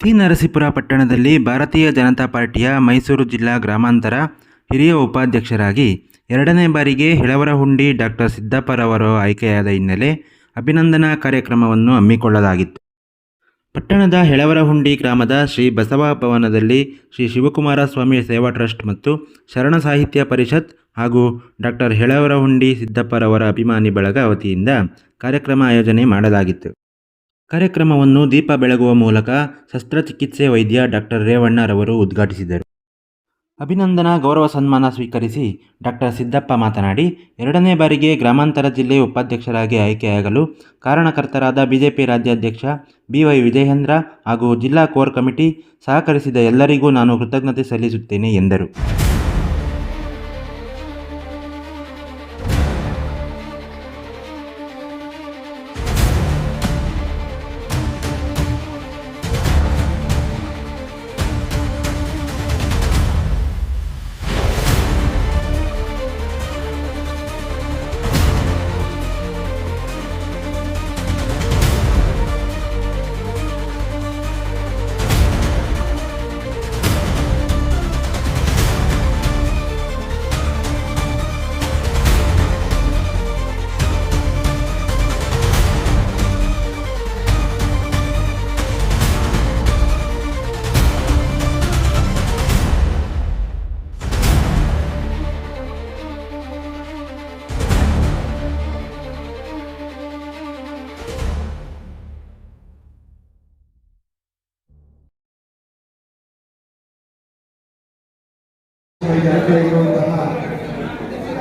T. Narasipura ಪಟ್ಟಣದಲ್ಲಿ ಭಾರತೀಯ ಜನತಾ ಪಾರ್ಟಿಯ ಮೈಸೂರು ಜಿಲ್ಲಾ ಗ್ರಾಮಾಂತರ ಹಿರಿಯ ಉಪಾಧ್ಯಕ್ಷರಾಗಿ 2ನೇ ಬಾರಿಗೆ ಹೆಳವರಹುಂಡಿ ಡಾಕ್ಟರ್ ಸಿದ್ದಪ್ಪರವರು ಆಯ್ಕೆಯಾದ ಹಿನ್ನೆಲೆ ಅಭಿನಂದನಾ ಕಾರ್ಯಕ್ರಮವನ್ನು ಹಮ್ಮಿಕೊಳ್ಳಲಾಗಿತ್ತು. ಪಟ್ಟಣದ ಹೆಳವರಹುಂಡಿ ಗ್ರಾಮದ ಶ್ರೀ ಬಸವ ಭವನದಲ್ಲಿ ಶ್ರೀ ಶಿವಕುಮಾರ ಸ್ವಾಮಿ ಸೇವಾ ಟ್ರಸ್ಟ್ ಮತ್ತು ಶರಣ ಸಾಹಿತ್ಯ ಪರಿಷತ್ ಹಾಗೂ ಡಾಕ್ಟರ್ ಹೆಳವರಹುಂಡಿ ಸಿದ್ದಪ್ಪರವರ ಅಭಿಮಾನಿ ಬಳಗ ವತಿಯಿಂದ ಕಾರ್ಯಕ್ರಮ ಆಯೋಜನೆ ಮಾಡಲಾಗಿತ್ತು. ಕಾರ್ಯಕ್ರಮವನ್ನು ದೀಪ ಬೆಳಗುವ ಮೂಲಕ ಶಸ್ತ್ರಚಿಕಿತ್ಸೆ ವೈದ್ಯ ಡಾಕ್ಟರ್ ರೇವಣ್ಣರವರು ಉದ್ಘಾಟಿಸಿದರು. ಅಭಿನಂದನಾ ಗೌರವ ಸನ್ಮಾನ ಸ್ವೀಕರಿಸಿ ಡಾಕ್ಟರ್ ಸಿದ್ದಪ್ಪ ಮಾತನಾಡಿ, 2ನೇ ಬಾರಿಗೆ ಗ್ರಾಮಾಂತರ ಜಿಲ್ಲೆ ಉಪಾಧ್ಯಕ್ಷರಾಗಿ ಆಯ್ಕೆಯಾಗಲು ಕಾರಣಕರ್ತರಾದ ಬಿಜೆಪಿ ರಾಜ್ಯಾಧ್ಯಕ್ಷ BY ವಿಜಯೇಂದ್ರ ಹಾಗೂ ಜಿಲ್ಲಾ ಕೋರ್ ಕಮಿಟಿ ಸಹಕರಿಸಿದ ಎಲ್ಲರಿಗೂ ನಾನು ಕೃತಜ್ಞತೆ ಸಲ್ಲಿಸುತ್ತೇನೆ ಎಂದರು.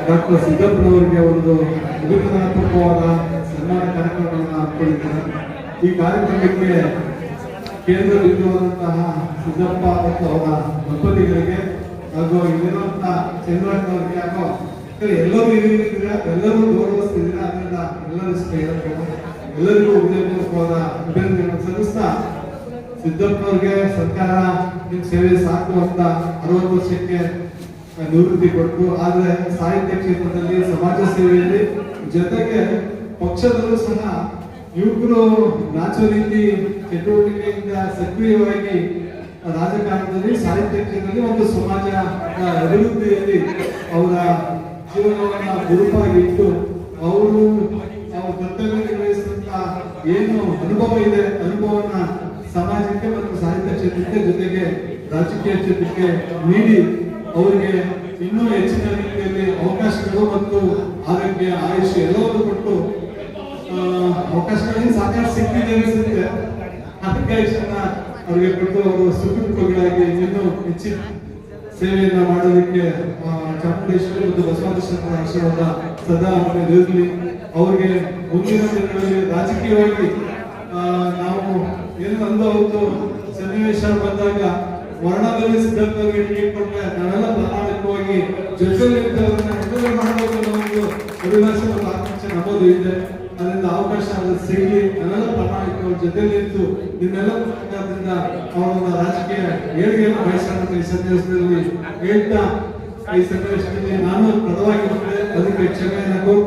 ಡಾಕ್ಟರ್ ಸಿದ್ದಪ್ಪನವರಿಗೆ ಒಂದು ಅಭಿನಂದನಾತ್ಮಕವಾದ ಸನ್ಮಾನ ಕಾರ್ಯಕ್ರಮವನ್ನು ಹಮ್ಮಿಕೊಂಡಿದ್ದಾರೆ. ಈ ಕಾರ್ಯಕ್ರಮಕ್ಕೆ ಕೇಂದ್ರ ಬಿಂದುವಾದಂತಹ ಸಿದ್ದಪ್ಪ ಮತ್ತು ಅವರ ದಂಪತಿಗಳಿಗೆ ಹಾಗೂ ಇಲ್ಲಿರುವಂತಹ ಚಂದ್ರಣ್ಣವರಿಗೆ ಹಾಗೂ ಎಲ್ಲರೂ ಇಲ್ಲಿದ್ದೀರಾ, ಎಲ್ಲರೂ ಗೌರವಿಸ್ತಿದ್ದೀರಾ. ಅದರಿಂದ ಎಲ್ಲರಿಗೂ ಹೃದಯಪೂರ್ವಕವಾದ ಅಭಿನಂದನೆಗಳನ್ನು ಸಲ್ಲಿಸ್ತಾ, ಸಿದ್ದಪ್ಪನವ್ರಿಗೆ ಸರ್ಕಾರ ಸೇವೆ ಸಾಕು ಅಂತ 60 ವರ್ಷಕ್ಕೆ ನಿವೃತ್ತಿ ಕೊಟ್ಟು, ಆದರೆ ಸಾಹಿತ್ಯ ಕ್ಷೇತ್ರದಲ್ಲಿ ಸಮಾಜ ಸೇವೆಯಲ್ಲಿ ಜೊತೆಗೆ ಪಕ್ಷದಲ್ಲೂ ಸಹ ಯುವಕರು ನಾಚೋ ರೀತಿ ಚಟುವಟಿಕೆಯಿಂದ ಸಕ್ರಿಯವಾಗಿ ರಾಜಕಾರಣದಲ್ಲಿ ಸಾಹಿತ್ಯ ಕ್ಷೇತ್ರದಲ್ಲಿ ಒಂದು ಸಮಾಜ ಅಭಿವೃದ್ಧಿಯಲ್ಲಿ ಅವರ ಜೀವನವನ್ನ ಗುರುಪಾಗಿಟ್ಟು ಅವರು ಕರ್ತವ್ಯ ನಿರ್ವಹಿಸಿದಂತ ಏನು ಅನುಭವ ಇದೆ, ಅನುಭವನ ಸಮಾಜಕ್ಕೆ ಮತ್ತು ಸಾಹಿತ್ಯ ಕ್ಷೇತ್ರಕ್ಕೆ ಜೊತೆಗೆ ರಾಜಕೀಯ ಕ್ಷೇತ್ರಕ್ಕೆ ನೀಡಿ ಅವರಿಗೆ ಇನ್ನೂ ಹೆಚ್ಚಿನ ರೀತಿಯಲ್ಲಿ ಅವಕಾಶಗಳು ಮತ್ತು ಆರೋಗ್ಯ ಆಯುಷ್ಯ ಎಲ್ಲವನ್ನು ಕೊಟ್ಟು ಅವಕಾಶಗಳಿಗೆ ಸಾಕಷ್ಟು ಸಿಕ್ಕಿದೆ ಅನಿಸುತ್ತೆ. ಅದಕ್ಕೆ ಅವರಿಗೆ ಕೊಟ್ಟು ಅವರು ಸುಖಗಳಾಗಿ ಇನ್ನೂ ಹೆಚ್ಚಿನ ಸೇವೆಯನ್ನ ಮಾಡೋದಕ್ಕೆ ಚಾಮುಂಡೇಶ್ವರಿ ಮತ್ತು ಬಸವರಾಜೇಶ್ವರರ ಆಶೀರ್ವಾದ ಸದಾ ಇರಲಿ. ಅವರಿಗೆ ಮುಂದಿನ ದಿನಗಳಲ್ಲಿ ರಾಜಕೀಯವಾಗಿ ನಾವು ಏನು ಅಂದು ಸನ್ನಿವೇಶ ಬಂದಾಗ ವರ್ಣದಲ್ಲಿ ಸಿದ್ಧತೆಗೆ ಟಿಕೆಟ್ ಕೊಟ್ಟರೆ ನಾವೆಲ್ಲ ಪ್ರಾಮಾಣಿಕವಾಗಿ ಜೊತೆಯಲ್ಲಿ ಮಾಡಬೇಕು ಅನ್ನೋ ಒಂದು ಅಭಿಲಾಷೆ ಮತ್ತು ಆಕಾಂಕ್ಷೆ ನಮ್ಮದು ಇದೆ. ಅದರಿಂದ ಅವಕಾಶ ಸಿಗಲಿ, ನಾವೆಲ್ಲ ಪ್ರಾಮಾಣಿಕವಾಗಿ ಜೊತೆಯಲ್ಲಿ ನಿಂತು ನಿಮ್ಮೆಲ್ಲ ಸರ್ಕಾರದಿಂದ ಅವರನ್ನ ರಾಜಕೀಯ ಏಳಿಗೆಯನ್ನು ಬಯಸೋಣ ಈ ಸನ್ನಿವೇಶದಲ್ಲಿ ಹೇಳ್ತಾ, ಈ ಸನ್ನಿವೇಶದಲ್ಲಿ ನಾನು ತಡವಾಗಿ ಬಂದೆ, ಅದಕ್ಕೆ ಕ್ಷಮೆಯನ್ನು ಕೋರಿ